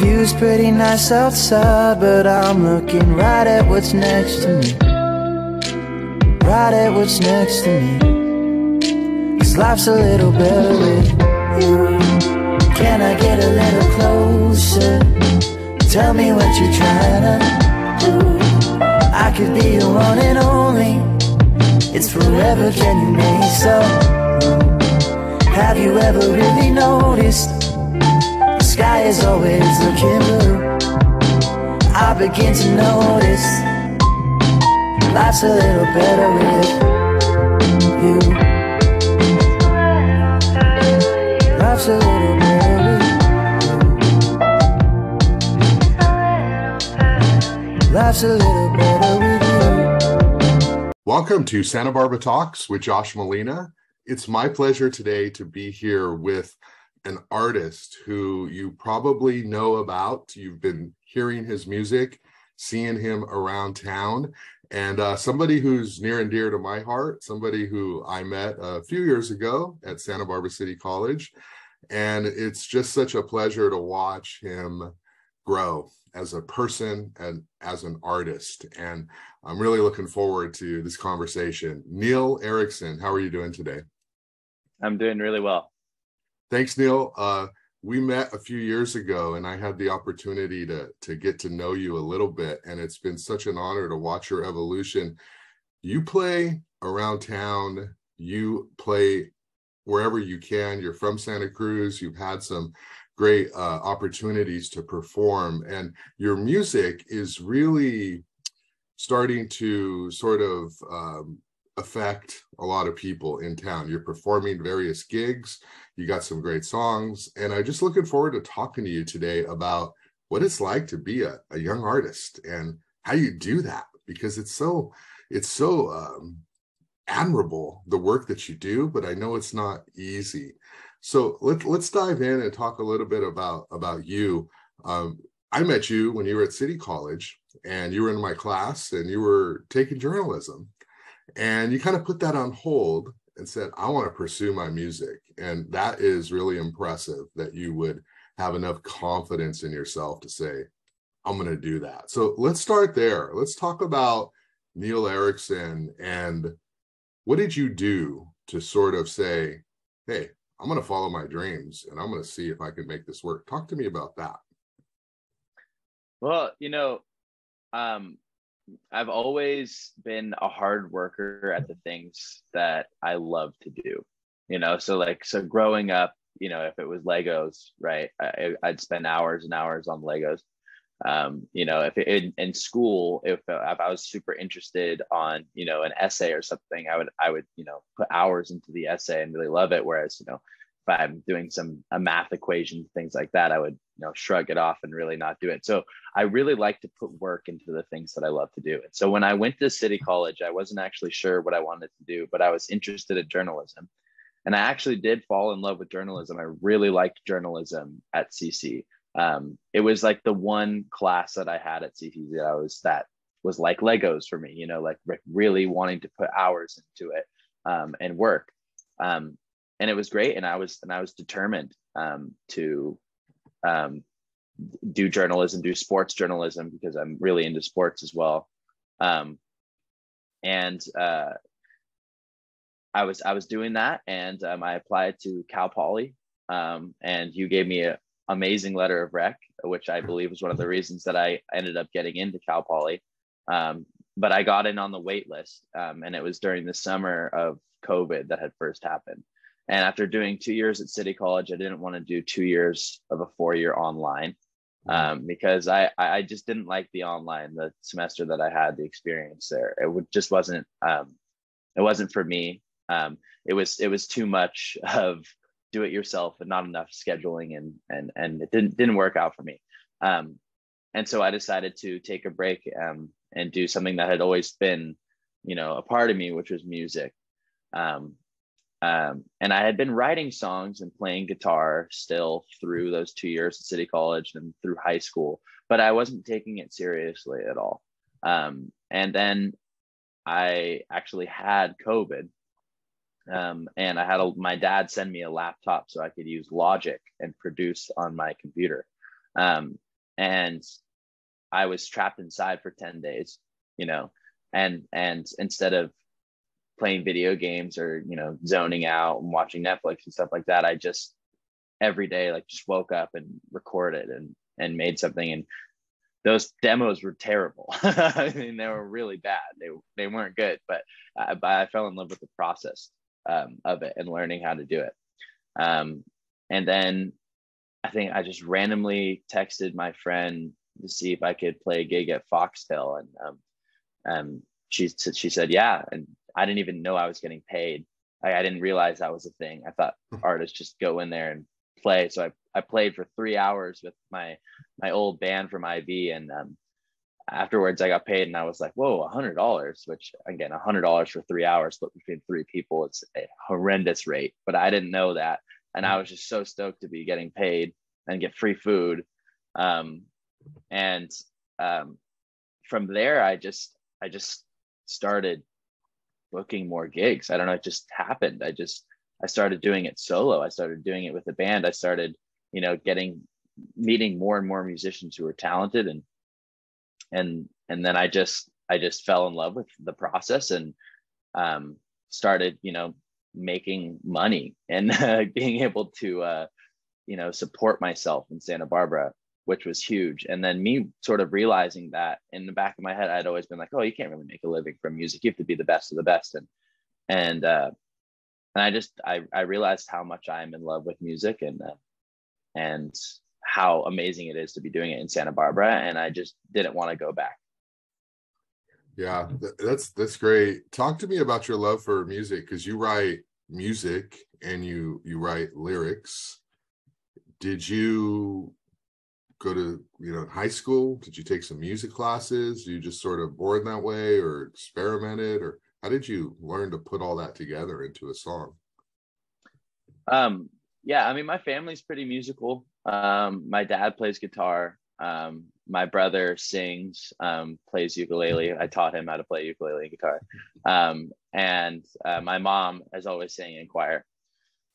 view's pretty nice outside, but I'm looking right at what's next to me. Right at what's next to me. 'Cause life's a little better with you. Can I get a little closer? Tell me what you're trying to do. I could be the one and only. It's forever, can you make so? Have you ever really noticed the sky is always looking blue? I begin to notice life's a little better with you. Life's a little better with you. Life's a little better with you. Welcome to Santa Barbara Talks with Josh Molina. It's my pleasure today to be here with an artist who you probably know about. You've been hearing his music, seeing him around town, and somebody who's near and dear to my heart, somebody who I met a few years ago at Santa Barbara City College. And it's just such a pleasure to watch him grow as a person and as an artist. And I'm really looking forward to this conversation. Neil Erickson, how are you doing today? I'm doing really well. Thanks, Neil. We met a few years ago, and I had the opportunity to get to know you a little bit, and it's been such an honor to watch your evolution. You play around town, you play wherever you can. You're from Santa Cruz. You've had some great opportunities to perform, and your music is really starting to sort of affect a lot of people in town. You're performing various gigs. You got some great songs, and I'm just looking forward to talking to you today about what it's like to be a young artist and how you do that, because it's so admirable, the work that you do, but I know it's not easy. So let's dive in and talk a little bit about you. I met you when you were at City College, and you were in my class, and you were taking journalism, and you kind of put that on hold and said, I want to pursue my music. And that is really impressive that you would have enough confidence in yourself to say, I'm going to do that. So let's start there. Let's talk about Neil Erickson, and what did you do to sort of say, hey, I'm going to follow my dreams and I'm going to see if I can make this work. Talk to me about that. Well, I've always been a hard worker at the things that I love to do, so growing up, if it was Legos, right, I'd spend hours and hours on Legos. If in school, if I was super interested on, an essay or something, I would, put hours into the essay and really love it. Whereas, if I'm doing a math equation, things like that, I would, shrug it off and really not do it. So I really like to put work into the things that I love to do. And so when I went to City College, I wasn't actually sure what I wanted to do, but I was interested in journalism. And I actually did fall in love with journalism. I really liked journalism at CC. It was like the one class that I had at CC that was like Legos for me, like really wanting to put hours into it and work. And it was great. And I was determined to do journalism, do sports journalism, because I'm really into sports as well. I was doing that, and I applied to Cal Poly, and you gave me an amazing letter of rec, which I believe was one of the reasons that I ended up getting into Cal Poly. But I got in on the wait list, and it was during the summer of COVID that had first happened. And after doing 2 years at City College, I didn't want to do 2 years of a 4-year online, because I just didn't like the semester that I had, the experience there. Just wasn't, it wasn't for me. It was too much of do it yourself and not enough scheduling, and it didn't work out for me. And so I decided to take a break and do something that had always been, a part of me, which was music. And I had been writing songs and playing guitar still through those 2 years at City College and through high school, but I wasn't taking it seriously at all. And then I actually had COVID, and I had my dad send me a laptop so I could use Logic and produce on my computer. and I was trapped inside for 10 days, you know, and instead of playing video games or, you know, zoning out and watching Netflix and stuff like that, I just every day, like, just woke up and recorded and made something. And those demos were terrible. I mean, they were really bad. They weren't good, but I fell in love with the process of it and learning how to do it. And then I think I just randomly texted my friend to see if I could play a gig at Foxtail, and she said yeah, and I didn't even know I was getting paid. I didn't realize that was a thing. I thought artists just go in there and play. So I played for 3 hours with my old band from IB, and afterwards I got paid, and I was like, whoa, $100, which again, $100 for 3 hours split between 3 people, it's a horrendous rate, but I didn't know that. And I was just so stoked to be getting paid and get free food. And from there, I just started booking more gigs. I don't know, it just happened. I started doing it solo. I started doing it with a band. I started, you know, meeting more and more musicians who were talented, and then I just fell in love with the process, and started, you know, making money and being able to you know, support myself in Santa Barbara, which was huge. And then me sort of realizing that in the back of my head, I'd always been like, oh, you can't really make a living from music. You have to be the best of the best. And I realized how much I'm in love with music, and how amazing it is to be doing it in Santa Barbara. And I just didn't want to go back. Yeah, that's great. Talk to me about your love for music, because you write music and you write lyrics. Did you go to, you know, high school? Did you take some music classes? You just sort of born that way, or experimented, or how did you learn to put all that together into a song? Yeah, I mean, my family's pretty musical. My dad plays guitar. My brother sings, plays ukulele. I taught him how to play ukulele and guitar. And my mom is always singing in choir.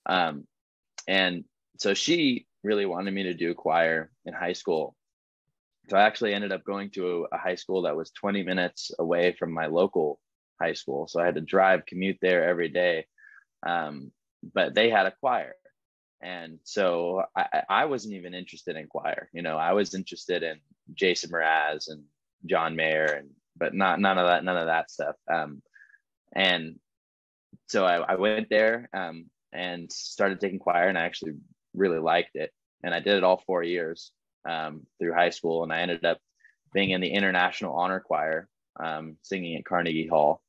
And so she really wanted me to do choir in high school. So I actually ended up going to a high school that was 20 minutes away from my local high school. So I had to commute there every day. But they had a choir. And so I wasn't even interested in choir. You know, I was interested in Jason Mraz and John Mayer, but none of that stuff. And so I went there and started taking choir, and I actually really liked it. And I did it all 4 years through high school. And I ended up being in the International Honor Choir, singing at Carnegie Hall,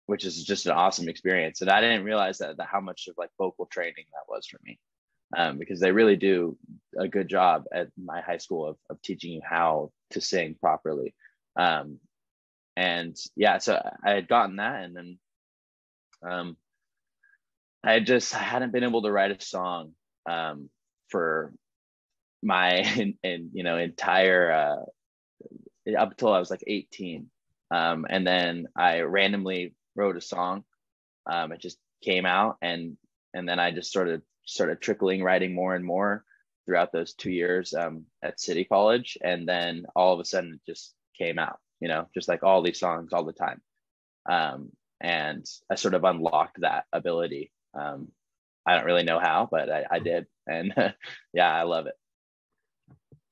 which is just an awesome experience. And I didn't realize that how much of like vocal training that was for me, because they really do a good job at my high school of teaching you how to sing properly. And yeah, so I had gotten that, and then I hadn't been able to write a song for my entire up until I was like 18. And then I randomly wrote a song. It just came out, and then I just started trickling writing more and more throughout those 2 years at City College. And then all of a sudden it just came out, you know, just like all these songs all the time. And I sort of unlocked that ability. I don't really know how, but I did. And yeah, I love it.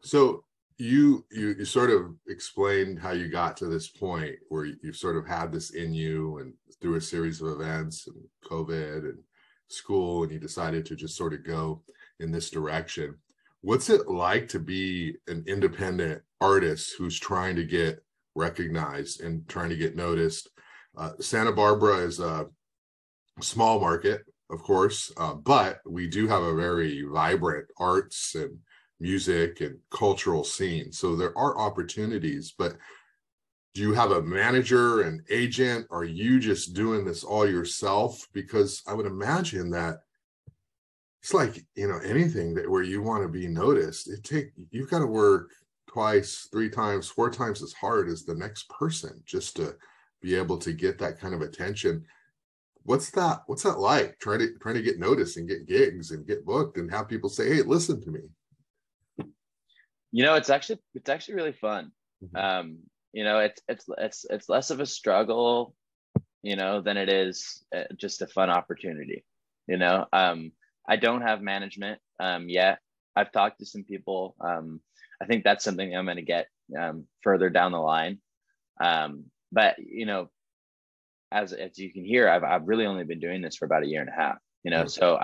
So you sort of explained how you got to this point where you sort of had this in you, and through a series of events and COVID and school, and you decided to just sort of go in this direction. What's it like to be an independent artist who's trying to get recognized and trying to get noticed? Santa Barbara is a small market, of course, but we do have a very vibrant arts and music and cultural scene. So there are opportunities, but do you have a manager, an agent? Are you just doing this all yourself? Because I would imagine that it's like, you know, anything that where you want to be noticed, you've got to work twice, 3 times, 4 times as hard as the next person just to be able to get that kind of attention. What's that like? Trying to get noticed and get gigs and get booked and have people say, hey, listen to me. It's actually really fun. It's less of a struggle, than it is just a fun opportunity. I don't have management yet. I've talked to some people. I think that's something I'm going to get further down the line. But as you can hear, I've really only been doing this for about a year and a half. So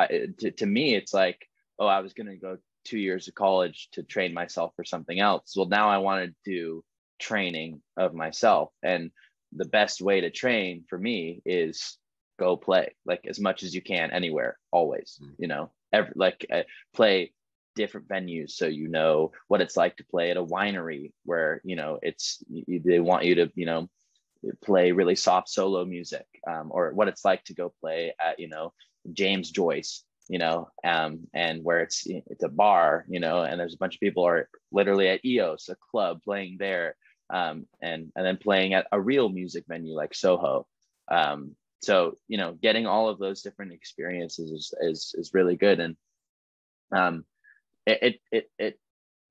to me, it's like, oh, I was going to go 2 years of college to train myself for something else. Well, now I want to do training of myself, and the best way to train for me is go play like as much as you can anywhere, always. Play different venues, so what it's like to play at a winery where they want you to play really soft solo music, or what it's like to go play at James Joyce, and where it's a bar, and there's a bunch of people are literally at EOS, a club, playing there, and then playing at a real music venue like SOhO. So getting all of those different experiences is really good. And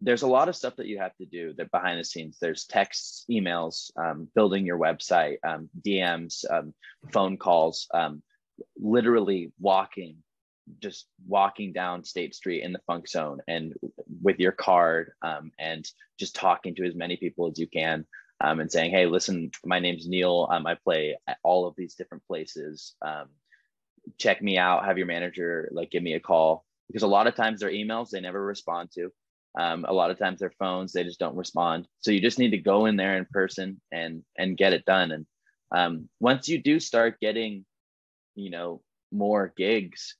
there's a lot of stuff that you have to do that behind the scenes. There's texts, emails, building your website, DMs, phone calls, literally just walking down State Street in the Funk Zone and with your card, and just talking to as many people as you can, and saying, hey, listen, my name's Neil. I play at all of these different places. Check me out. Have your manager give me a call, because a lot of times their emails they never respond to. A lot of times their phones, they just don't respond. So you just need to go in there in person and get it done. And once you do start getting, more gigs,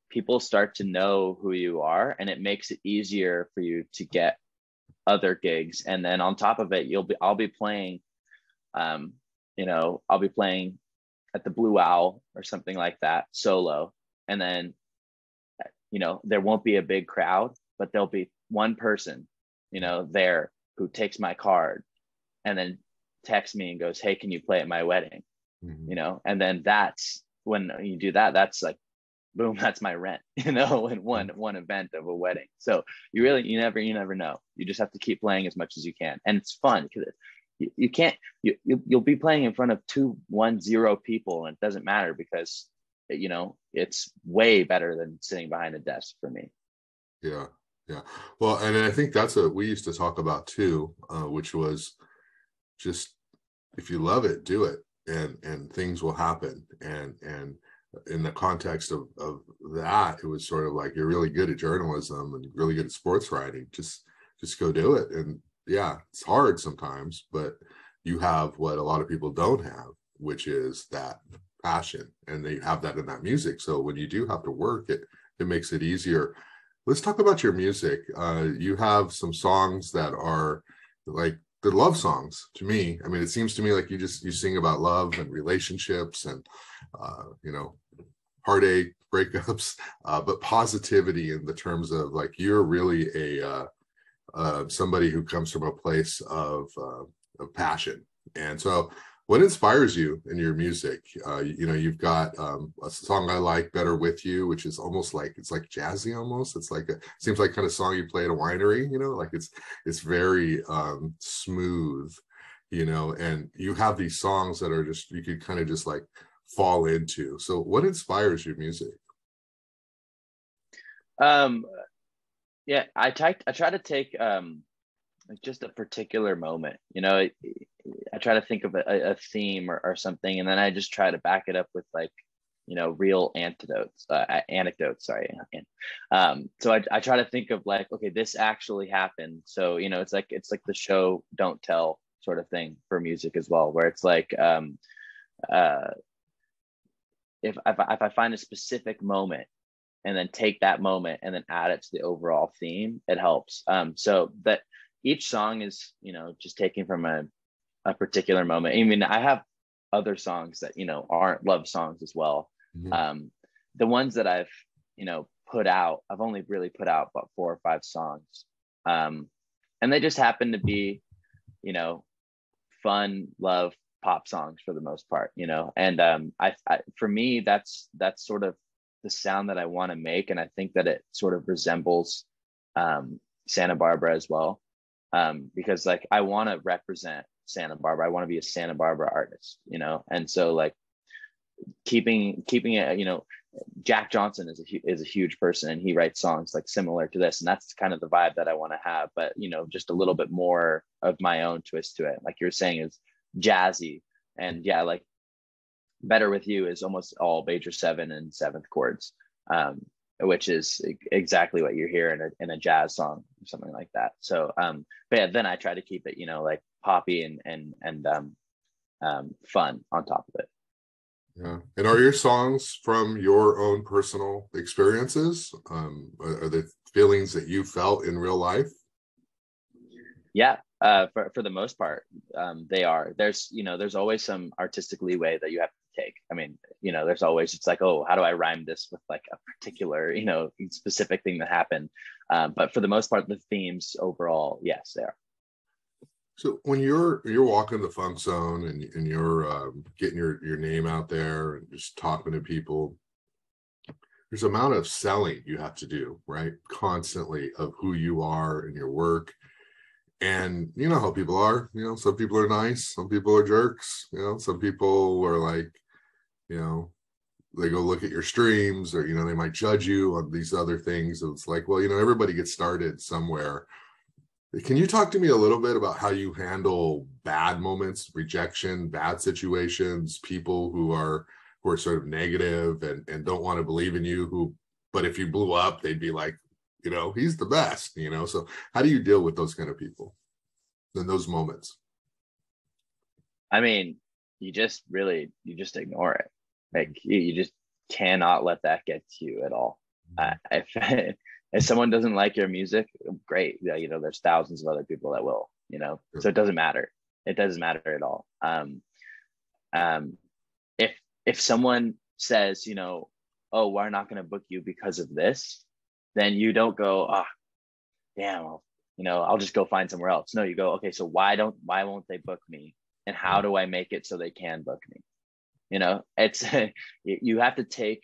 people start to know who you are, and it makes it easier for you to get other gigs. And then on top of it, I'll be playing, I'll be playing at the Blue Owl or something like that solo. And then, there won't be a big crowd, but there'll be one person, there who takes my card and then texts me and goes, hey, can you play at my wedding? Mm-hmm. And then that's when you do that, that's like, boom, that's my rent, in one event of a wedding. So you never know. You just have to keep playing as much as you can. And it's fun because you'll be playing in front of 210 people, and it doesn't matter because, it's way better than sitting behind a desk for me. Yeah. Well, and I think that's what we used to talk about too, which was just, if you love it, do it, and things will happen. And in the context of that, it was sort of like, you're really good at journalism and really good at sports writing. Just go do it. And yeah, it's hard sometimes, but you have what a lot of people don't have, which is that passion, and they have that in that music. So when you do have to work, it makes it easier. Let's talk about your music. You have some songs that are like, they're love songs to me. I mean, it seems to me like you sing about love and relationships and, heartache, breakups, but positivity in the terms of like, you're really somebody who comes from a place of passion. And so what inspires you in your music? You've got a song I like, Better With You, which is almost like, it's like jazzy almost. It's like seems like kind of song you play at a winery, like it's very smooth, and you have these songs that are just, you could kind of just like fall into. So what inspires your music? Yeah, I try to take just a particular moment, I try to think of a theme or something, and then I just try to back it up with like, real anecdotes. Sorry. So I try to think of like, okay, this actually happened. So, it's like the show don't tell sort of thing for music as well, where it's like, if I find a specific moment and then take that moment and then add it to the overall theme, it helps. So that each song is, just taken from a particular moment. I mean, I have other songs that, aren't love songs as well. Mm-hmm. The ones that I've, put out, I've only really put out about 4 or 5 songs. And they just happen to be, fun, love, pop songs for the most part, and I for me, that's sort of the sound that I want to make. And I think that it sort of resembles Santa Barbara as well. because like I want to represent Santa Barbara. I want to be a Santa Barbara artist, you know? And so like keeping it, you know, Jack Johnson is a huge person, and he writes songs like similar to this, and that's kind of the vibe that I want to have, but you know, just a little bit more of my own twist to it. Like you're saying, is jazzy, and yeah, like Better With You is almost all major 7 and 7th chords, which is exactly what you hear in a jazz song or something like that. So but yeah, then I try to keep it, you know, like poppy and fun on top of it. Yeah. And are your songs from your own personal experiences? Are they feelings that you felt in real life? Yeah, for the most part, they are. There's always some artistic leeway that you have to take. I mean, you know, there's always, it's like, oh, how do I rhyme this with like a particular, you know, specific thing that happened? But for the most part, the themes overall, yes, they are. So when you're walking the funk zone and you're getting your name out there and just talking to people, there's an amount of selling you have to do, right? Constantly, of who you are and your work. And you know how people are, you know, some people are nice, some people are jerks, you know, some people are like, you know, they go look at your streams, or, you know, they might judge you on these other things. It's like, well, you know, everybody gets started somewhere. Can you talk to me a little bit about how you handle bad moments, rejection, bad situations, people who are sort of negative and don't want to believe in you, but if you blew up, they'd be like, you know, he's the best, you know? So how do you deal with those kind of people in those moments? I mean, you just ignore it. Like you just cannot let that get to you at all. If someone doesn't like your music, great. You know, there's thousands of other people that will, you know, so it doesn't matter. It doesn't matter at all. If someone says, you know, oh, we're not going to book you because of this, then you don't go, oh, damn, well, you know, I'll just go find somewhere else. No, you go, okay, so why won't they book me? And how do I make it so they can book me? You know, it's, you have to take,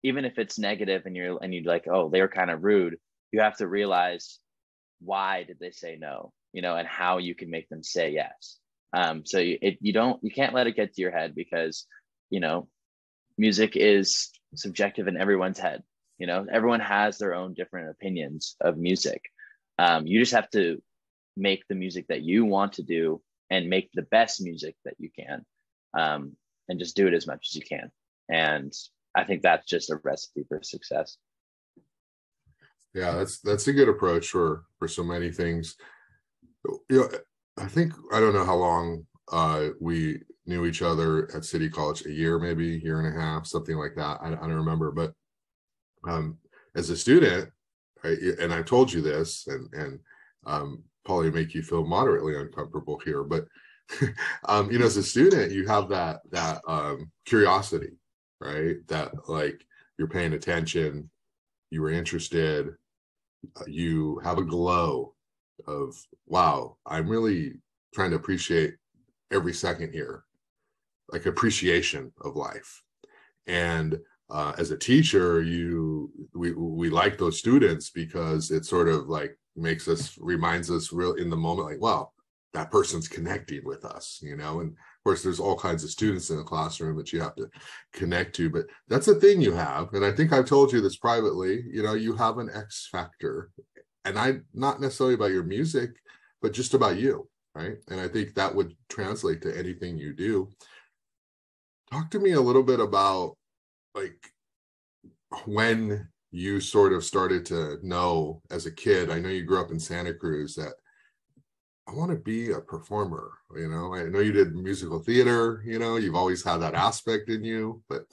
even if it's negative and you're like, oh, they were kind of rude, you have to realize, why did they say no, you know, and how you can make them say yes. So you can't let it get to your head, because, you know, music is subjective in everyone's head. You know, everyone has their own different opinions of music. You just have to make the music that you want to do and make the best music that you can, and just do it as much as you can. And I think that's just a recipe for success. Yeah, that's a good approach for so many things. You know, I don't know how long we knew each other at City College, a year, maybe year and a half, something like that. I don't remember, but as a student, right, and I've told you this, and probably make you feel moderately uncomfortable here, but you know, as a student, you have that curiosity, right? That like you're paying attention, you were interested, you have a glow of, wow, I'm really trying to appreciate every second here, like appreciation of life. And as a teacher, we like those students because it sort of like reminds us real in the moment, like, wow, that person's connecting with us, you know. And of course, there's all kinds of students in the classroom that you have to connect to, but that's a thing you have. And I think I've told you this privately, you know, you have an X factor, and not necessarily about your music, but just about you, right? And I think that would translate to anything you do. Talk to me a little bit about like when you sort of started to know as a kid. I know you grew up in Santa Cruz, that I want to be a performer. You know, I know you did musical theater, you know, you've always had that aspect in you, but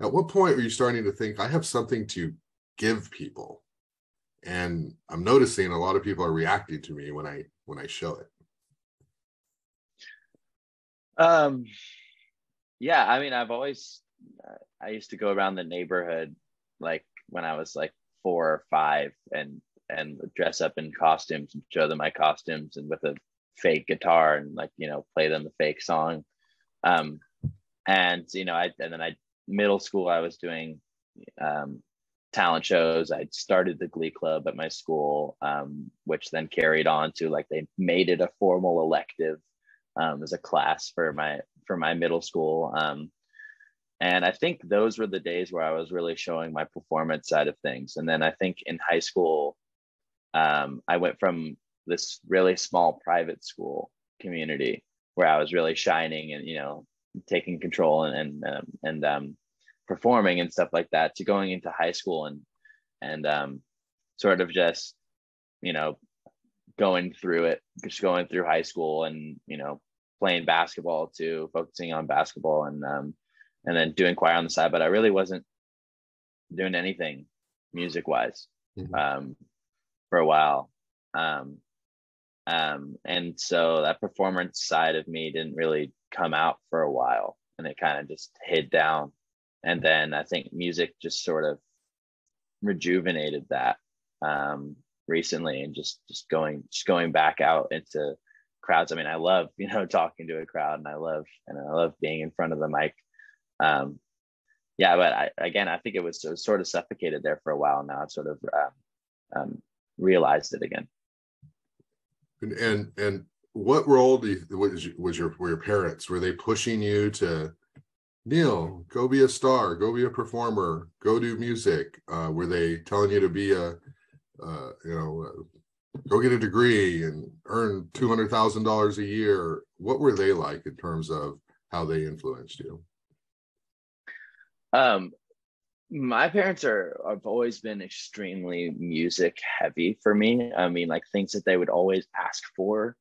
at what point were you starting to think, I have something to give people? And I'm noticing a lot of people are reacting to me when I show it. Yeah, I mean, I used to go around the neighborhood, like when I was like 4 or 5, and dress up in costumes and show them my costumes, and with a fake guitar, and like, you know, play them the fake song. And you know, middle school, I was doing talent shows. I started the Glee Club at my school, which then carried on to like they made it a formal elective as a class for my middle school. And I think those were the days where I was really showing my performance side of things. And then I think in high school, I went from this really small private school community where I was really shining and, you know, taking control and performing and stuff like that, to going into high school and sort of just, you know, going through high school and, you know, playing basketball too, focusing on basketball and then doing choir on the side. But I really wasn't doing anything music wise for a while. And so that performance side of me didn't really come out for a while, and it kind of just hid down. And then I think music just sort of rejuvenated that recently, and just going back out into crowds. I mean, I love, you know, talking to a crowd, and I love being in front of the mic. Yeah, but I think it was sort of suffocated there for a while. Now I've sort of realized it again. And what role were your parents? Were they pushing you to, Neil, go be a star, go be a performer, go do music? Were they telling you to be go get a degree and earn $200,000 a year? What were they like in terms of how they influenced you? My parents have always been extremely music heavy for me. I mean, like things that they would always ask for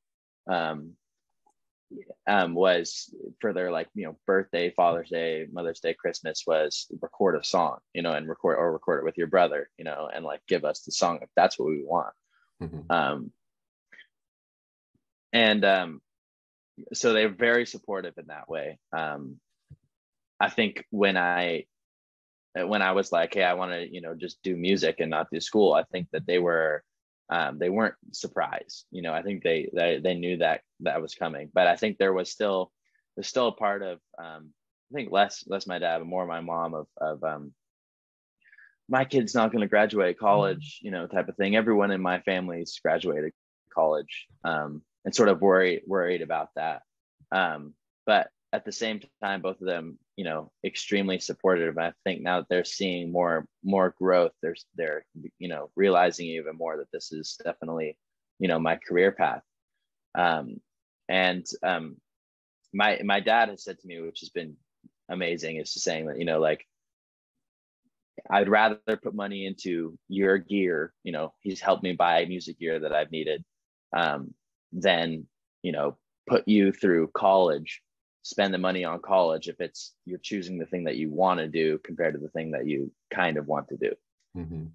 was for their, like, you know, birthday, Father's Day, Mother's Day, Christmas, was record a song, you know, and record it with your brother, you know, and like give us the song if that's what we want. So they're very supportive in that way. I think when I was like, hey, I want to, you know, just do music and not do school, I think that they weren't surprised. You know, I think they knew that was coming, but I think there's still a part of, I think less my dad, but more my mom of my kid's not going to graduate college, you know, type of thing. Everyone in my family's graduated college, and sort of worried about that. But at the same time, both of them, you know, extremely supportive. I think now that they're seeing more growth, they're you know, realizing even more that this is definitely, you know, my career path. My dad has said to me, which has been amazing, is just saying that, you know, like, I'd rather put money into your gear, you know, he's helped me buy music gear that I've needed, than, you know, put you through college, spend the money on college if you're choosing the thing that you want to do compared to the thing that you kind of want to do.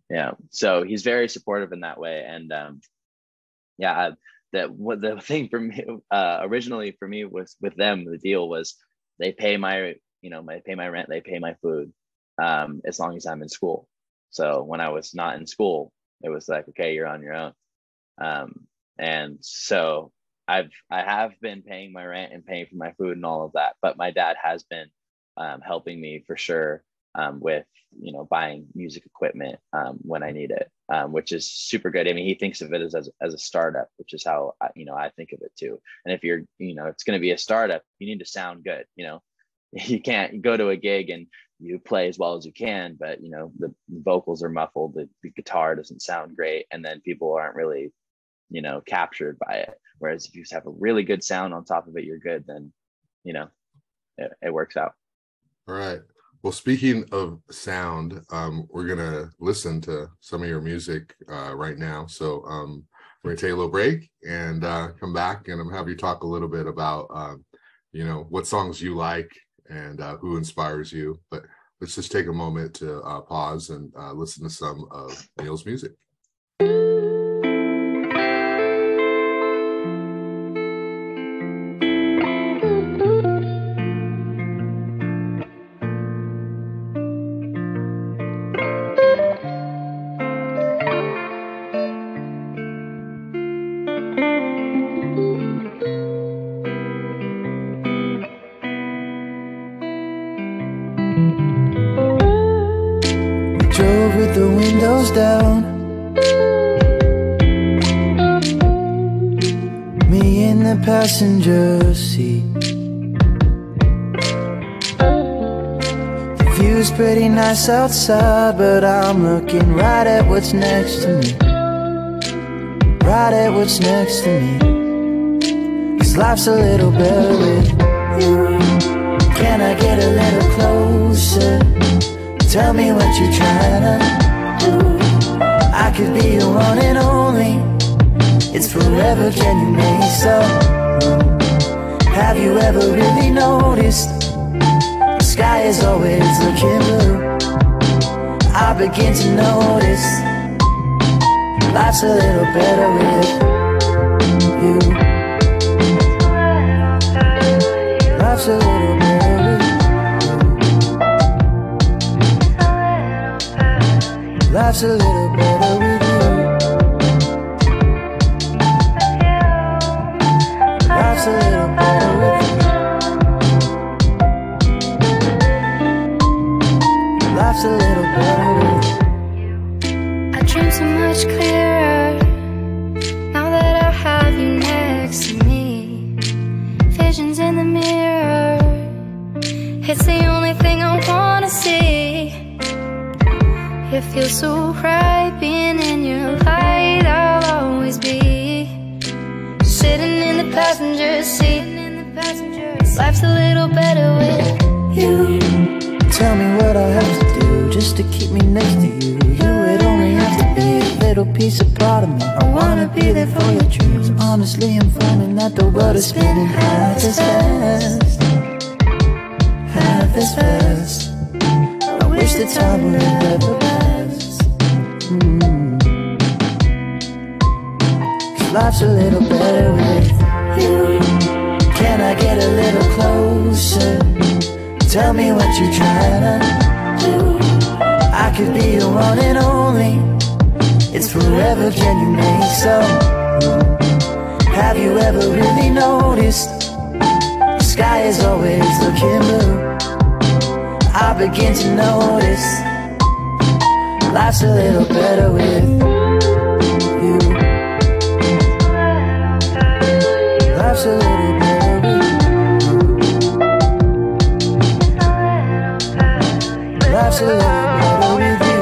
Yeah. So he's very supportive in that way. And the thing for me, originally for me, was with them, the deal was they pay my rent, they pay my food, as long as I'm in school. So when I was not in school, it was like, okay, you're on your own. And so I have been paying my rent and paying for my food and all of that, but my dad has been helping me for sure, with, you know, buying music equipment when I need it, which is super good. I mean, he thinks of it as a startup, which is how I think of it too. And if you're, you know, it's going to be a startup, you need to sound good. You know, you can't go to a gig and you play as well as you can, but, you know, the vocals are muffled, the guitar doesn't sound great, and then people aren't really, you know, captured by it. Whereas if you just have a really good sound on top of it, you're good, then, you know, it works out. All right. Well, speaking of sound, we're going to listen to some of your music right now. So we're going to take a little break and come back, and I'm going to have you talk a little bit about, you know, what songs you like and who inspires you. But let's just take a moment to pause and listen to some of Neil's music. Drove with the windows down, me in the passenger seat. The view's pretty nice outside, but I'm looking right at what's next to me. Right at what's next to me. 'Cause life's a little better with you. Can I get a little closer? Tell me what you're trying to do. I could be your one and only. It's forever, can you make so? Have you ever really noticed the sky is always looking blue? I begin to notice life's a little better with you. Life's a little better with you. Life's a little better with you. Life's a little better with you. Life's a little better with you. I dream so much clearer now that I have you next to me. Visions in the mirror, it's the only thing I wanna see. It feels so right being in your light. I'll always be sitting in the passenger seat. Life's a little better with you. Tell me what I have to do just to keep me next to you. You would only have to be a little piece of part of me. I wanna be there for your dreams. Honestly, I'm finding that the world is spinning half as fast. Half as fast. I wish the time would never pass. 'Cause life's a little better with you. Can I get a little closer? Tell me what you're trying to do. I could be your one and only. It's forever, can you make so? Have you ever really noticed the sky is always looking blue? I begin to notice life's a little better with you. Life's a little better with you. Life's a little better with you.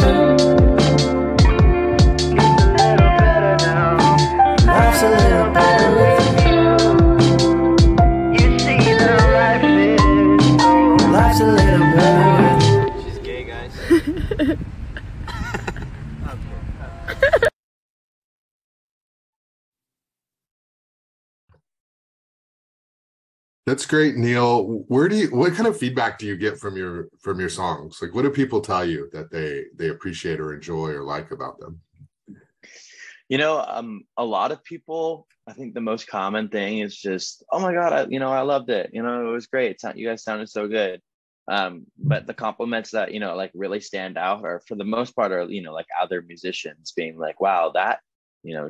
Life's a little better with you. You see that life is. Life's a little better with you. She's gay, guys. That's great, Neil. What kind of feedback do you get from your songs? Like, what do people tell you that they appreciate or enjoy or like about them? A lot of people, I think the most common thing is just, oh my God, I loved it. It was great. You guys sounded so good. But the compliments that, like really stand out are for the most part are, like other musicians being like, wow, that,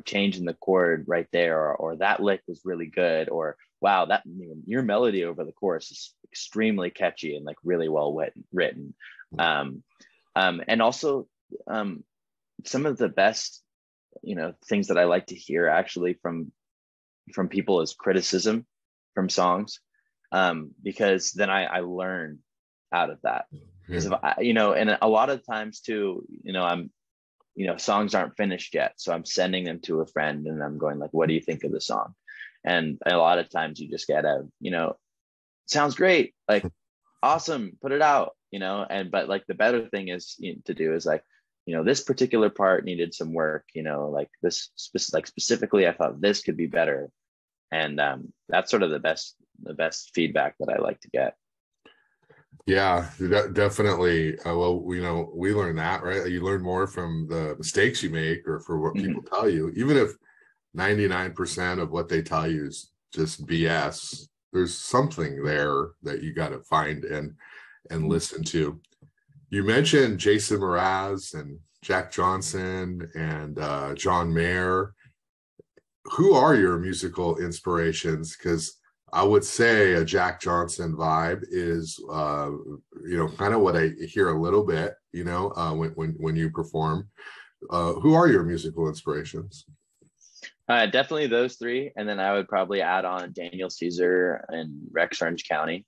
changing the chord right there, or that lick was really good, or wow, that your melody over the chorus is extremely catchy and like really well written. And also some of the best, things that I like to hear actually from people is criticism from songs, because then I learn out of that. Because if and a lot of times too, I'm songs aren't finished yet, so I'm sending them to a friend and I'm going like, what do you think of the song? And a lot of times you just get sounds great, like awesome, put it out, but like the better thing is to do is like, this particular part needed some work, like this specifically, I thought this could be better. And that's sort of the best feedback that I like to get. Yeah, definitely. Well, we learn that, right? You learn more from the mistakes you make or for what people tell you, even if 99% of what they tell you is just BS. There's something there that you got to find and listen to. You mentioned Jason Mraz and Jack Johnson and John Mayer. Who are your musical inspirations? Because I would say a Jack Johnson vibe is, kind of what I hear a little bit, when you perform. Who are your musical inspirations? Definitely those three, and then I would probably add on Daniel Caesar and Rex Orange County,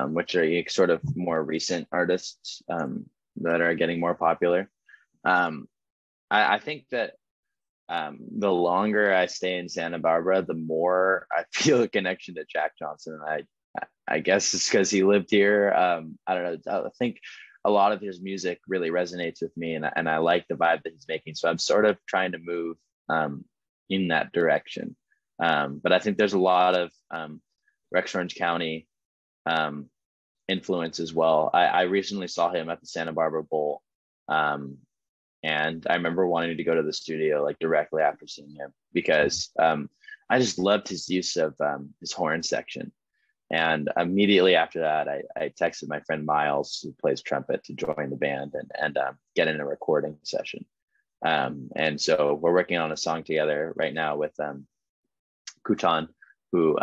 which are sort of more recent artists that are getting more popular. I think that the longer I stay in Santa Barbara, the more I feel a connection to Jack Johnson. I guess it's because he lived here. I don't know. I think a lot of his music really resonates with me, and I like the vibe that he's making. So I'm sort of trying to move in that direction. But I think there's a lot of Rex Orange County influence as well. I recently saw him at the Santa Barbara Bowl. And I remember wanting to go to the studio like directly after seeing him, because I just loved his use of his horn section. And immediately after that, I texted my friend Miles, who plays trumpet, to join the band and get in a recording session. And so we're working on a song together right now with Kutan, who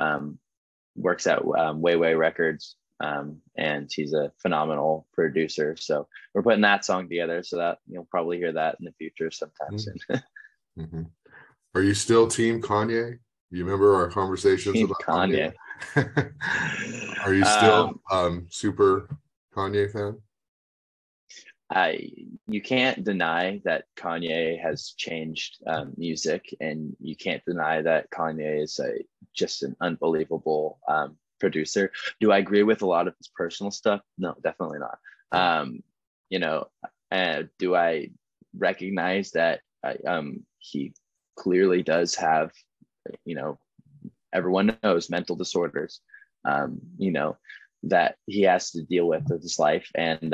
works at Way Records. And he's a phenomenal producer. So we're putting that song together, so that you'll probably hear that in the future sometime soon. Are you still Team Kanye? You remember our conversations Team about Kanye? Are you still super Kanye fan? You can't deny that Kanye has changed music, and you can't deny that Kanye is just an unbelievable producer. Do I agree with a lot of his personal stuff? No, definitely not. Do I recognize that he clearly does have, everyone knows mental disorders, that he has to deal with his life, and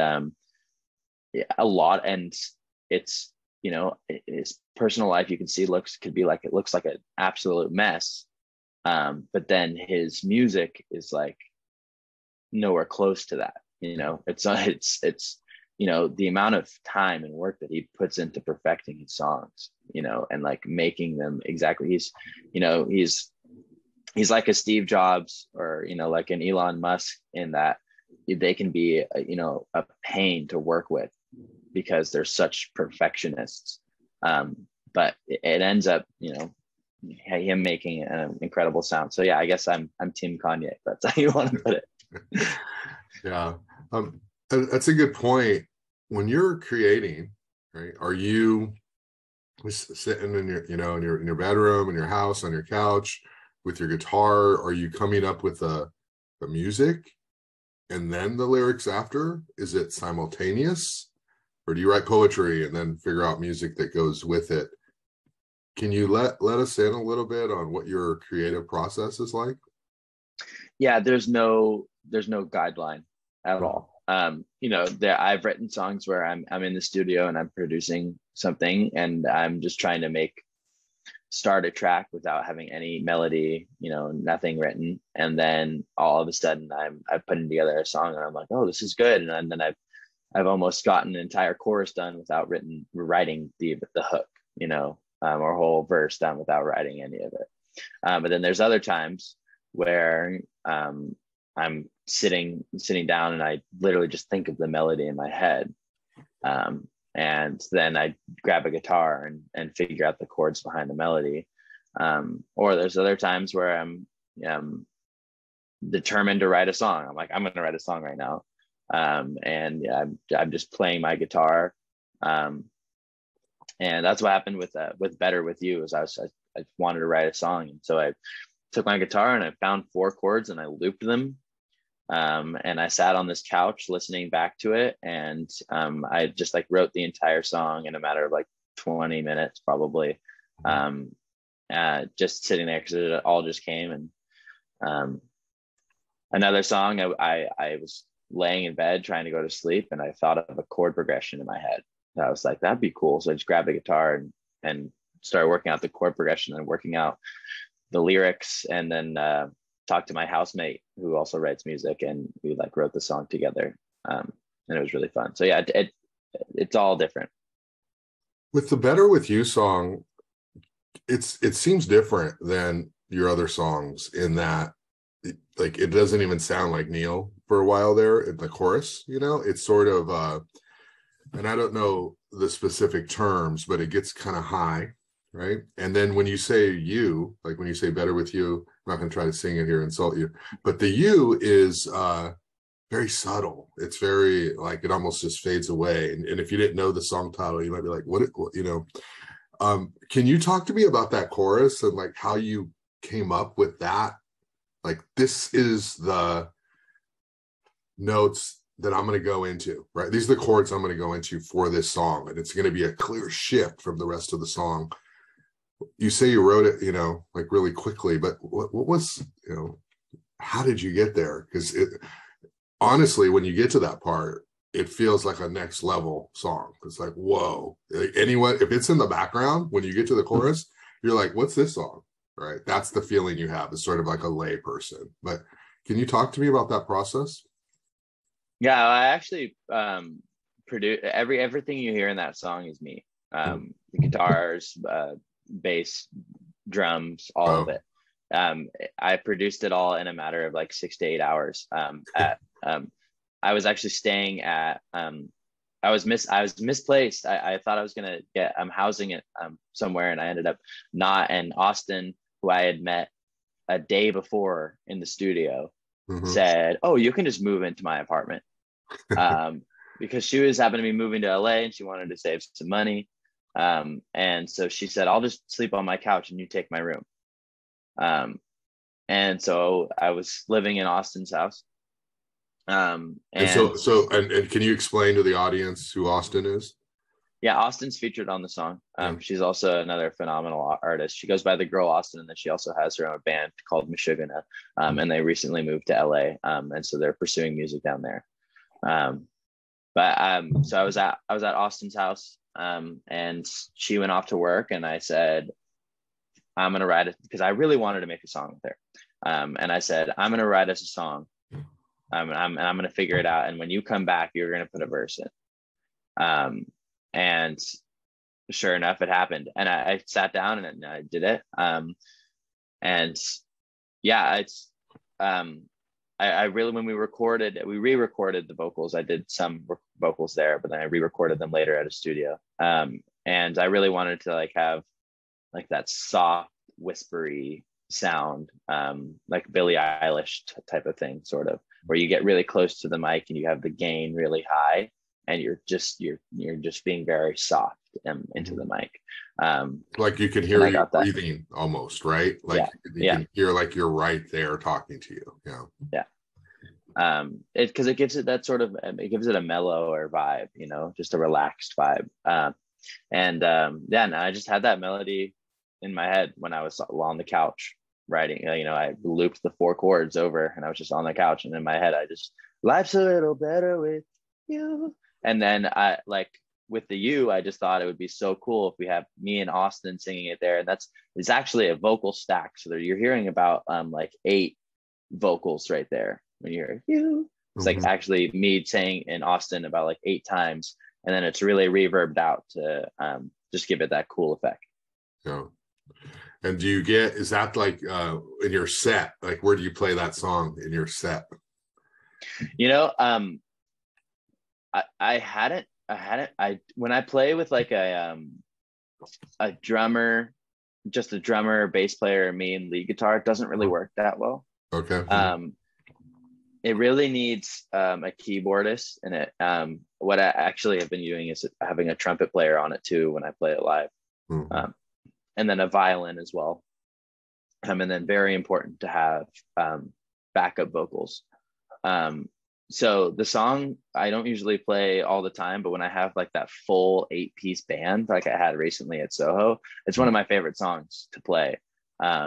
a lot, and it's, his personal life, you can see looks like an absolute mess. But then his music is like nowhere close to that. It's the amount of time and work that he puts into perfecting his songs, and like making them exactly. He's like a Steve Jobs, or like an Elon Musk, in that they can be a pain to work with because they're such perfectionists. But it ends up him making an incredible sound. So yeah, I guess I'm Team Kanye, if that's how you want to put it. Yeah, that's a good point. When you're creating, right, are you sitting in your in your bedroom, in your house, on your couch with your guitar? Are you coming up with the music and then the lyrics after? Is it simultaneous, or do you write poetry and then figure out music that goes with it? Can you let us in a little bit on what your creative process is like? Yeah, there's no guideline at all. I've written songs where I'm in the studio and I'm producing something, and I'm just trying to start a track without having any melody, nothing written, and then all of a sudden I'm putting together a song, and I'm like, oh, this is good, and then I've almost gotten an entire chorus done without writing the hook, or whole verse done without writing any of it. But then there's other times where I'm sitting down and I literally just think of the melody in my head. And then I grab a guitar and figure out the chords behind the melody. Or there's other times where I'm determined to write a song. I'm like, I'm going to write a song right now. And I'm just playing my guitar. And that's what happened with Better With You, is I wanted to write a song. And so I took my guitar and I found 4 chords and I looped them. And I sat on this couch listening back to it. And I just wrote the entire song in a matter of 20 minutes, probably. Just sitting there, because it all just came. And another song, I was laying in bed trying to go to sleep, and I thought of a chord progression in my head. I was like, that'd be cool. So I just grabbed a guitar and started working out the chord progression and working out the lyrics, and then talked to my housemate who also writes music, and we wrote the song together. And it was really fun. So yeah, it's all different. With the Better With You song, it seems different than your other songs in that it doesn't even sound like Neil for a while there in the chorus. It's sort of and I don't know the specific terms, but it gets kind of high, right? And then when you say you, like when you say better with you, I'm not going to try to sing it here, insult you, but the you is very subtle. It's very like, it almost just fades away. And if you didn't know the song title, you might be like, what, you know, can you talk to me about that chorus and like how you came up with that? Like, this is the notes that I'm going to go into, right? These are the chords I'm going to go into for this song. And it's going to be a clear shift from the rest of the song. You say you wrote it, you know, like really quickly, but what was, you know, how did you get there? Because honestly, when you get to that part, it feels like a next level song. It's like, whoa, like anyone, if it's in the background, when you get to the chorus, you're like, what's this song? Right? That's the feeling you have as sort of like a lay person. But can you talk to me about that process? Yeah, I actually produce everything you hear in that song is me. The guitars, bass, drums, all of it. I produced it all in a matter of like 6 to 8 hours. I was actually staying at I was misplaced. I thought I was gonna get housing it somewhere, and I ended up not. And Austin, who I had met a day before in the studio, said, "Oh, you can just move into my apartment," because she was happened to be moving to LA and she wanted to save some money. And so she said, "I'll just sleep on my couch and you take my room." And so I was living in Austin's house. And so can you explain to the audience who Austin is? Yeah, Austin's featured on the song. She's also another phenomenal artist. She goes by the Girl Austin, and then she also has her own band called Meshuggah, and they recently moved to LA, and so they're pursuing music down there. So I was at Austin's house, and she went off to work, and I said, I'm gonna write it, because I really wanted to make a song with her. And I said, I'm gonna write us a song. I'm gonna figure it out, and when you come back, you're gonna put a verse in. And sure enough, it happened, and I sat down and I did it. And yeah, it's I really, when we re-recorded the vocals. I did some vocals there, but then I re-recorded them later at a studio. And I really wanted to like have like that soft, whispery sound, like Billie Eilish type of thing, sort of, where you get really close to the mic and you have the gain really high, and you're just being very soft into the mic. Like you can hear you breathing almost, right? Like you can hear like you're right there talking to you. Yeah. Because it gives it that sort of, it gives it a mellower vibe, you know, just a relaxed vibe. And I just had that melody in my head when I was on the couch writing. You know, I looped the 4 chords over, and I was just on the couch, and in my head I just, life's a little better with you. And then I, like, with the you, I just thought it would be so cool if we have me and Austin singing it there. And it's actually a vocal stack, so you're hearing about like 8 vocals right there when you hear you. It's like actually me saying in Austin about like 8 times, and then it's really reverbed out to just give it that cool effect. Yeah. And is that like in your set? Like, where do you play that song in your set? You know, when I play with like a drummer, just a drummer, bass player, me, and lead guitar, it doesn't really work that well. Okay. It really needs a keyboardist in it. What I actually have been doing is having a trumpet player on it too when I play it live, and then a violin as well. And then very important to have backup vocals. So the song I don't usually play all the time, but when I have like that full 8-piece band like I had recently at SOHO, it's one of my favorite songs to play,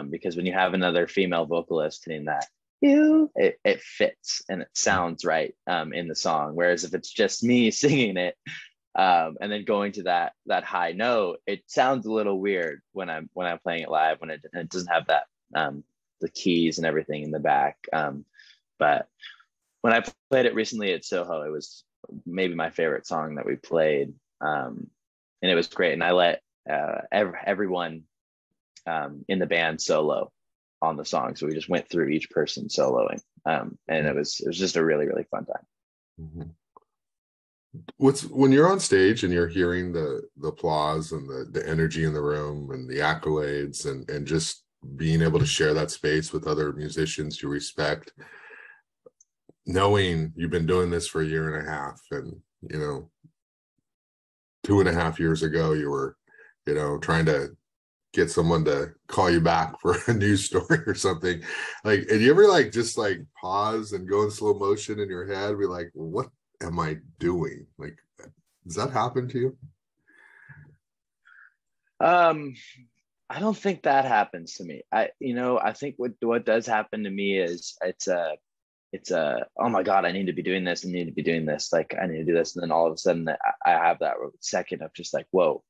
because when you have another female vocalist hitting that it fits and it sounds right in the song. Whereas if it's just me singing it and then going to that high note, it sounds a little weird when I'm playing it live, when it doesn't have that the keys and everything in the back. But when I played it recently at SOHO, it was maybe my favorite song that we played, and it was great. And I let everyone in the band solo on the song, so we just went through each person soloing, and it was just a really, really fun time. What's when you're on stage and you're hearing the applause and the energy in the room and the accolades and just being able to share that space with other musicians you respect, knowing you've been doing this for a year and a half, and 2.5 years ago you were trying to get someone to call you back for a news story or something, like, and you ever like just like pause and go in slow motion in your head, be like, what am I doing? Like, does that happen to you? I don't think that happens to me. I think what does happen to me is it's a oh my God, I need to be doing this. I need to be doing this. Like, I need to do this. And then all of a sudden I have that second of just like, whoa,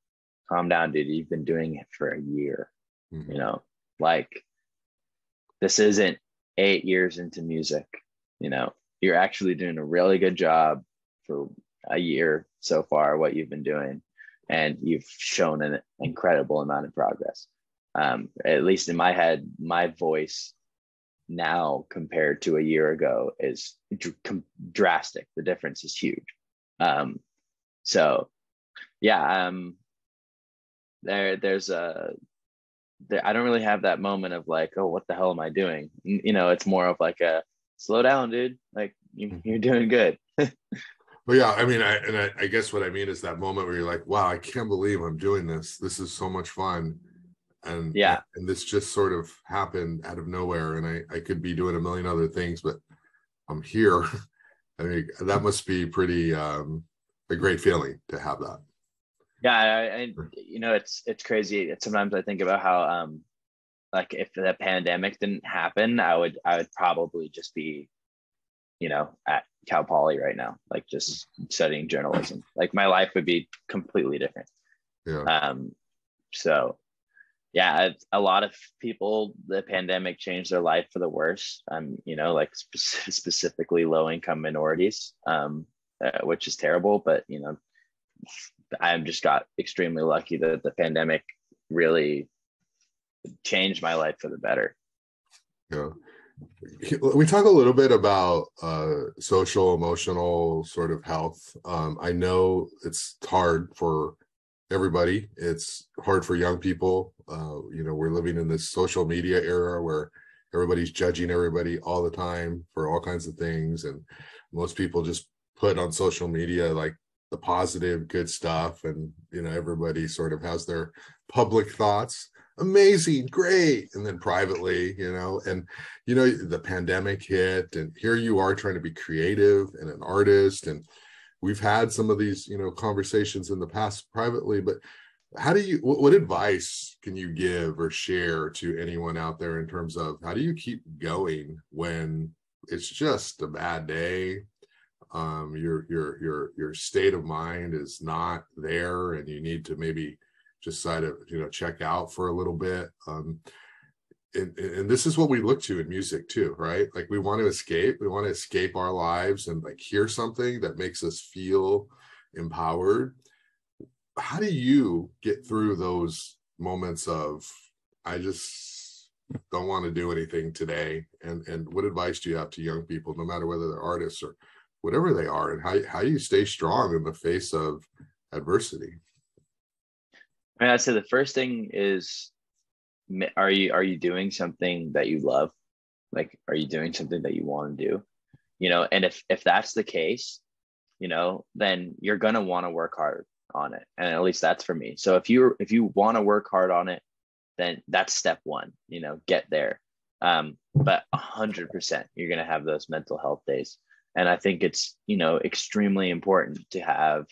calm down, dude. You've been doing it for a year. Mm-hmm. Like, this isn't 8 years into music. You're actually doing a really good job for a year so far, what you've been doing. And you've shown an incredible amount of progress. At least in my head, my voice now compared to a year ago is drastic. The difference is huge. So yeah, there's I don't really have that moment of like, oh, what the hell am I doing? It's more of like a slow down, dude. Like, you're doing good. Well, yeah, I mean, I guess what I mean is that moment where you're like, wow, I can't believe I'm doing this. This is so much fun. And yeah, and this just sort of happened out of nowhere. And I could be doing a million other things, but I'm here. I mean, that must be pretty a great feeling to have that. Yeah, it's crazy. Sometimes I think about how like, if the pandemic didn't happen, I would probably just be at Cal Poly right now, like just studying journalism. Like, my life would be completely different. Yeah. So yeah, a lot of people, the pandemic changed their life for the worse. Like specifically low income minorities, which is terrible. But I just got extremely lucky that the pandemic really changed my life for the better. Yeah. We talk a little bit about social, emotional sort of health. I know it's hard for everybody. It's hard for young people. We're living in this social media era where everybody's judging everybody all the time for all kinds of things. And most people just put on social media like the positive, good stuff. And, everybody sort of has their public thoughts. Amazing, great. And then privately, the pandemic hit, and here you are trying to be creative and an artist. And we've had some of these, conversations in the past privately, but what advice can you give or share to anyone out there in terms of how do you keep going when it's just a bad day? Your state of mind is not there, and you need to maybe just sort of, check out for a little bit. And this is what we look to in music too, right? Like, we want to escape our lives and like hear something that makes us feel empowered. How do you get through those moments of, I just don't want to do anything today? And what advice do you have to young people, no matter whether they're artists or whatever they are, and how do you stay strong in the face of adversity? I'd say the first thing is, are you doing something that you love? Like, are you doing something that you want to do? And if that's the case, then you're gonna want to work hard on it. And at least that's for me. So if you want to work hard on it, then that's step one. Get there. But 100%, you're gonna have those mental health days. And I think it's extremely important to have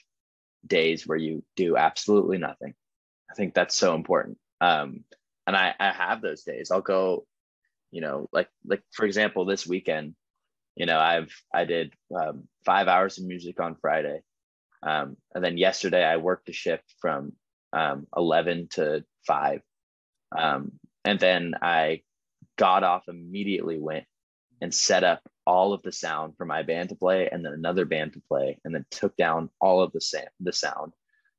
days where you do absolutely nothing. I think that's so important. And I have those days. I'll go, like for example, this weekend, I did 5 hours of music on Friday. And then yesterday I worked a shift from 11 to 5. And then I got off, immediately went and set up all of the sound for my band to play, and then another band to play, and then took down all of the sound.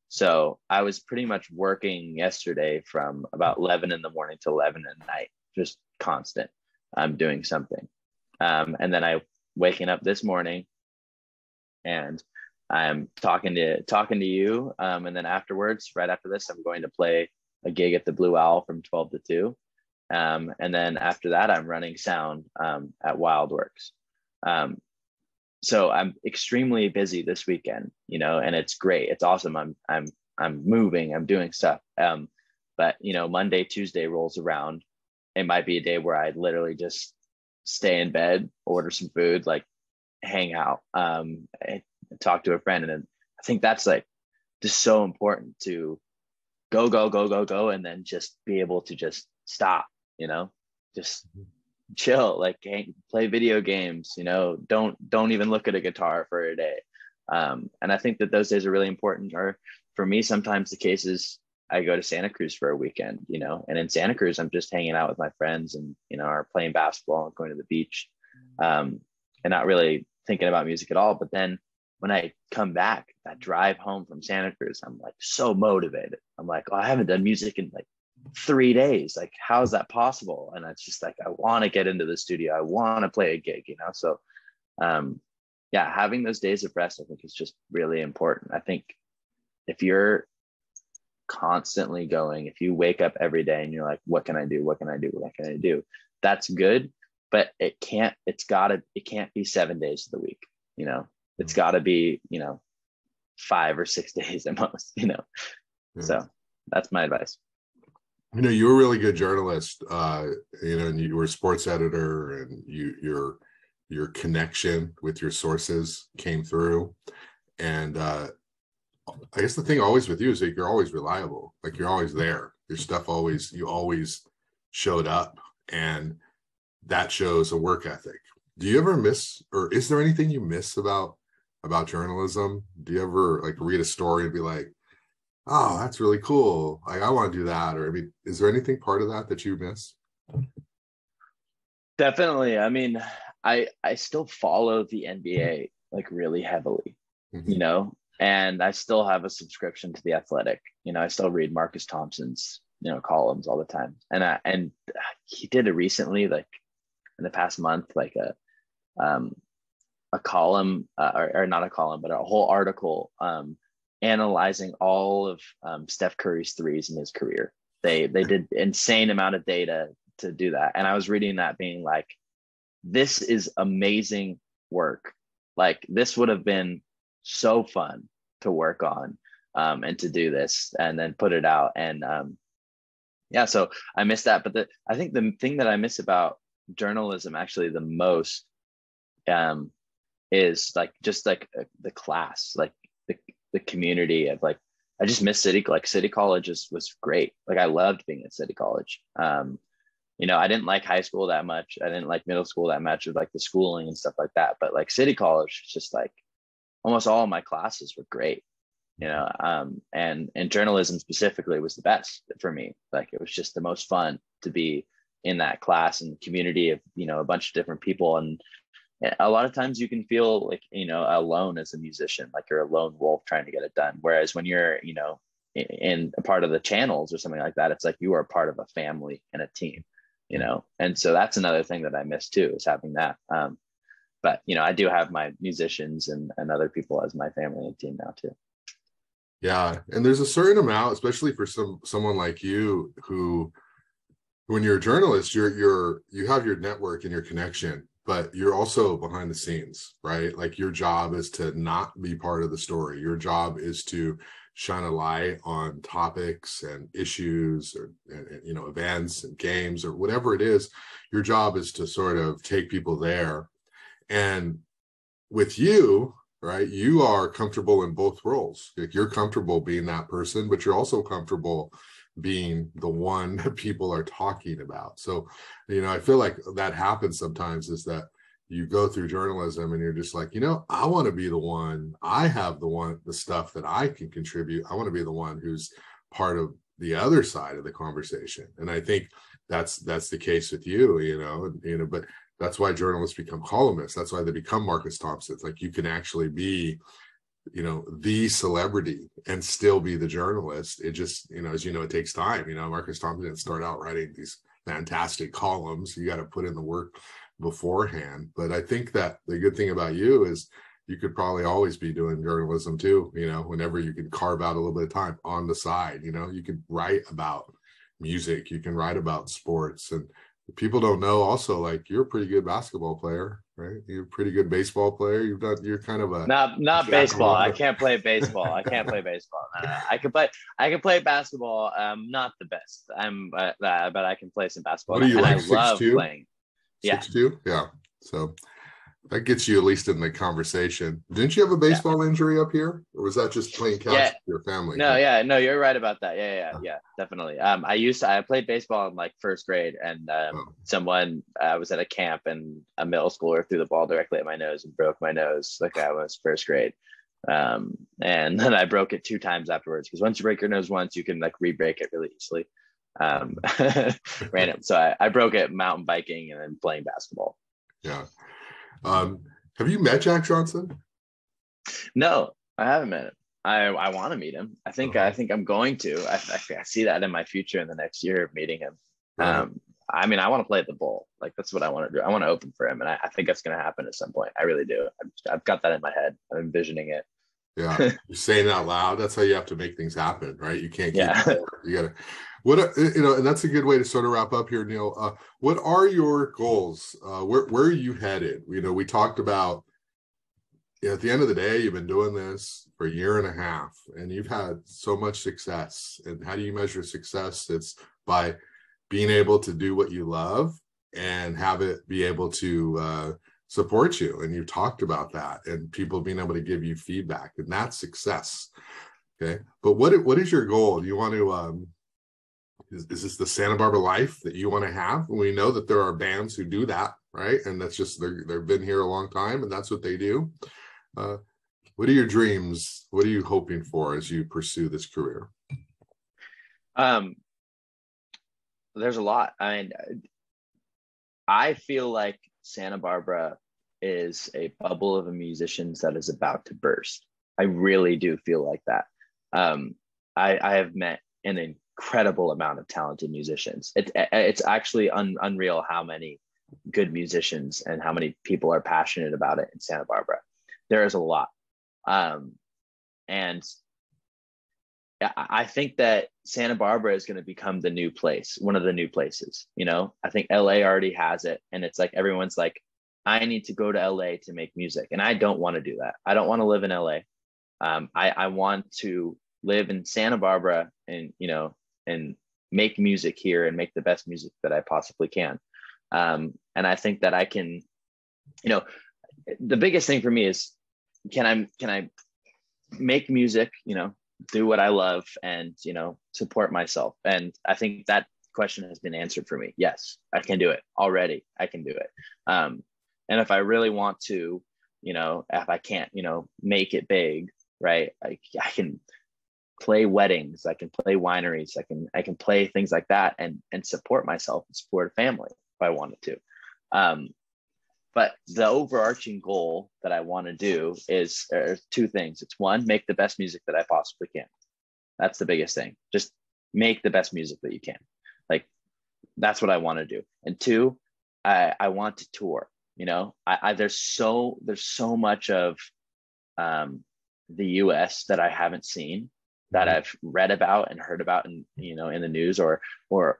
So I was pretty much working yesterday from about 11 in the morning to 11 at night, just constant. I'm doing something. And then I waking up this morning and I'm talking to you, and then afterwards, right after this, I'm going to play a gig at the Blue Owl from 12 to 2. And then after that, I'm running sound at Wildworks. So I'm extremely busy this weekend, you know, and it's great. It's awesome. I'm moving, I'm doing stuff. But you know, Monday, Tuesday rolls around. It might be a day where I literally just stay in bed, order some food, like hang out, talk to a friend. And then I think that's like just so important to go, and then just be able to just stop, you know, just chill, like play video games, you know, don't even look at a guitar for a day. And I think that those days are really important. Or for me, sometimes the case is I go to Santa Cruz for a weekend, you know, and in Santa Cruz, I'm just hanging out with my friends and, you know, are playing basketball and going to the beach, and not really thinking about music at all. But then when I come back, that drive home from Santa Cruz, I'm like so motivated. I'm like, oh, I haven't done music in like 3 days. Like, how is that possible? And it's just like, I want to get into the studio. I want to play a gig, you know? So, yeah, having those days of rest, I think is just really important. I think if you're constantly going, if you wake up every day and you're like, what can I do? What can I do? What can I do? That's good. But it can't be 7 days of the week, you know, it's gotta be, you know, 5 or 6 days at most, you know? Yeah. So that's my advice. You know, you're a really good journalist, you know, and you were a sports editor, and your connection with your sources came through. And I guess the thing always with you is that you're always reliable. Like, you're always there. Your stuff you always showed up, and that shows a work ethic. Do you ever miss, or is there anything you miss about journalism? Do you ever like read a story and be like, oh, that's really cool, like I want to do that? Or I mean, is there anything part of that you miss? Definitely. I mean, I still follow the NBA like really heavily, you know, and I still have a subscription to The Athletic. You know, I still read Marcus Thompson's, you know, columns all the time. And he did it recently, like in the past month, like a column, or not a column, but a whole article analyzing all of Steph Curry's threes in his career. They did insane amount of data to do that. And I was reading that being like, this is amazing work. Like, this would have been so fun to work on, and to do this and then put it out. And yeah, so I miss that. But I think the thing that I miss about journalism actually the most is like just like the class, like the community of like, I just miss City College was great. Like, I loved being at City College. You know, I didn't like high school that much. I didn't like middle school that much, with like the schooling and stuff like that. But like City College, just like almost all of my classes were great, you know, and journalism specifically was the best for me. Like, it was just the most fun to be in that class and community of, you know, a bunch of different people. And a lot of times you can feel like, you know, alone as a musician, like you're a lone wolf trying to get it done. Whereas when you're, you know, in a part of the channels or something like that, it's like you are part of a family and a team, you know? And so that's another thing that I miss too, is having that. But, you know, I do have my musicians and other people as my family and team now too. Yeah. And there's a certain amount, especially for someone like you, who, when you're a journalist, you have your network and your connection, but you're also behind the scenes, right? Like, your job is to not be part of the story. Your job is to shine a light on topics and issues, or you know, events and games or whatever it is. Your job is to sort of take people there. And with you, right, you are comfortable in both roles. Like, you're comfortable being that person, but you're also comfortable being the one that people are talking about. So, you know, I feel like that happens sometimes, is that you go through journalism and you're just like, you know, I want to be the one, I have the stuff that I can contribute. I want to be the one who's part of the other side of the conversation. And I think that's the case with you, you know, but that's why journalists become columnists. That's why they become Marcus Thompsons. Like, you can actually be, you know, the celebrity and still be the journalist. It just, you know, as you know, it takes time. You know, Marcus Thompson didn't start out writing these fantastic columns. You got to put in the work beforehand. But I think that the good thing about you is you could probably always be doing journalism too, you know, whenever you can carve out a little bit of time on the side. You know, you could write about music, you can write about sports, and people don't know also, like, you're a pretty good basketball player, right? You're a pretty good baseball player. You're kind of a not baseball. I can't play baseball. I can't play baseball. I can play basketball. Not the best. But I can play some basketball. What are you, and like, I love 6'2"? playing. Yeah. 6'2"? Yeah. So that gets you at least in the conversation. Didn't you have a baseball injury up here, or was that just playing catch with your family? No, you're right about that. Yeah, definitely. I played baseball in like first grade, and someone was at a camp, and a middle schooler threw the ball directly at my nose and broke my nose. Like, I was first grade. And then I broke it 2 times afterwards, because once you break your nose once, you can like re-break it really easily. Random. So I broke it mountain biking and then playing basketball. Yeah. Have you met Jack Johnson? No, I haven't met him. I want to meet him. I think I'm going to. I see that in my future in the next year of meeting him. Right. I mean, I want to play at the Bowl. Like, that's what I want to do. I want to open for him, and I think that's going to happen at some point. I really do. I've got that in my head. I'm envisioning it. Yeah, you're saying it out loud. That's how you have to make things happen, right? You can't keep you gotta, and that's a good way to sort of wrap up here, Neil. What are your goals? Where are you headed? You know, we talked about, at the end of the day, you've been doing this for 1.5 years, and you've had so much success. And how do you measure success? It's by being able to do what you love and have it be able to support you. And you talked about that, and people being able to give you feedback, and that's success. Okay. But what is your goal? Do you want to, is this the Santa Barbara life that you want to have? We know that there are bands who do that, right? And that's just, they've been here a long time, and that's what they do. What are your dreams? What are you hoping for as you pursue this career? There's a lot. I feel like Santa Barbara is a bubble of musicians that is about to burst. I really do feel like that. I have met an incredible amount of talented musicians. It's actually unreal how many good musicians and how many people are passionate about it in Santa Barbara. There is a lot. And I think that Santa Barbara is going to become the new place, one of the new places. You know, I think LA already has it. And it's like, everyone's like, I need to go to LA to make music. And I don't want to do that. I don't want to live in LA. I want to live in Santa Barbara and, you know, and make music here and make the best music that I possibly can. And I think that I can, you know, the biggest thing for me is, can I make music, you know, do what I love, and, you know, support myself? And I think that question has been answered for me. Yes, I can do it already. I can do it. And if I really want to, you know, if I can't, you know, make it big, right, I can play weddings, I can play wineries, I can play things like that, and support myself and support a family if I wanted to. But the overarching goal that I want to do is 2 things. It's 1, make the best music that I possibly can. That's the biggest thing. Just make the best music that you can. Like, that's what I want to do. And 2, I want to tour. You know, there's so much of the US that I haven't seen, that I've read about and heard about, and, you know, in the news or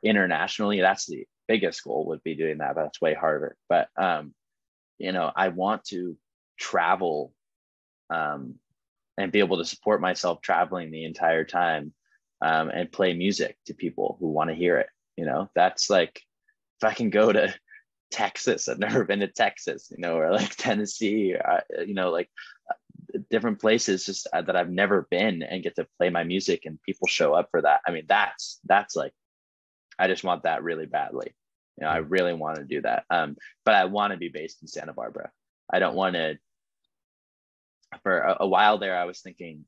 internationally. That's the biggest goal, would be doing that. But that's way harder. But you know, I want to travel and be able to support myself traveling the entire time, and play music to people who want to hear it. You know, that's like, if I can go to Texas, I've never been to Texas, you know, or like Tennessee, you know, like different places just that I've never been, and get to play my music and people show up for that. I mean, that's like, I just want that really badly. You know, I really want to do that. But I want to be based in Santa Barbara. I don't want to, for a while there, I was thinking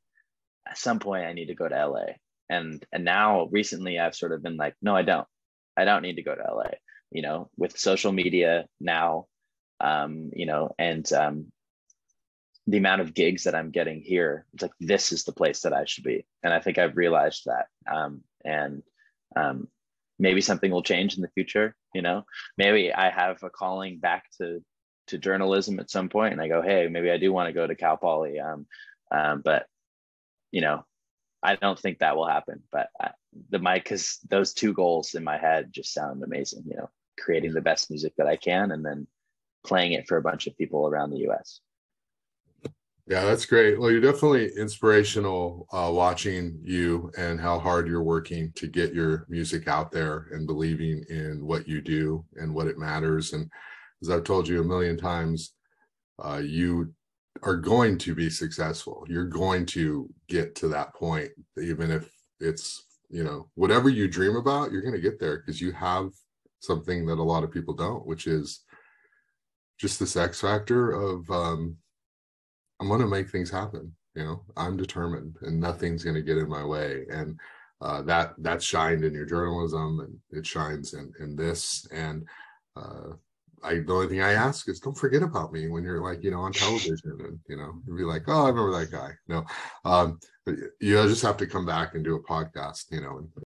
at some point I need to go to LA. And now recently I've sort of been like, no, I don't need to go to LA, you know, with social media now, you know, and the amount of gigs that I'm getting here, it's like, this is the place that I should be. And I think I've realized that. Maybe something will change in the future, you know, maybe I have a calling back to to journalism at some point, and I go, hey, maybe I do want to go to Cal Poly. But you know, I don't think that will happen. But because those two goals in my head just sound amazing. You know, creating the best music that I can, and then playing it for a bunch of people around the U.S. Yeah, that's great. Well, you're definitely inspirational watching you and how hard you're working to get your music out there and believing in what you do and what it matters. And as I've told you a million times, you are going to be successful. You're going to get to that point, even if it's, you know, whatever you dream about, you're going to get there because you have something that a lot of people don't, which is just this X factor of I'm going to make things happen. You know, I'm determined and nothing's going to get in my way. And that shined in your journalism, and it shines in this. And the only thing I ask is don't forget about me when you're like, you know, on television, and, you know, you'll be like, oh, I remember that guy. No, you just have to come back and do a podcast, you know, and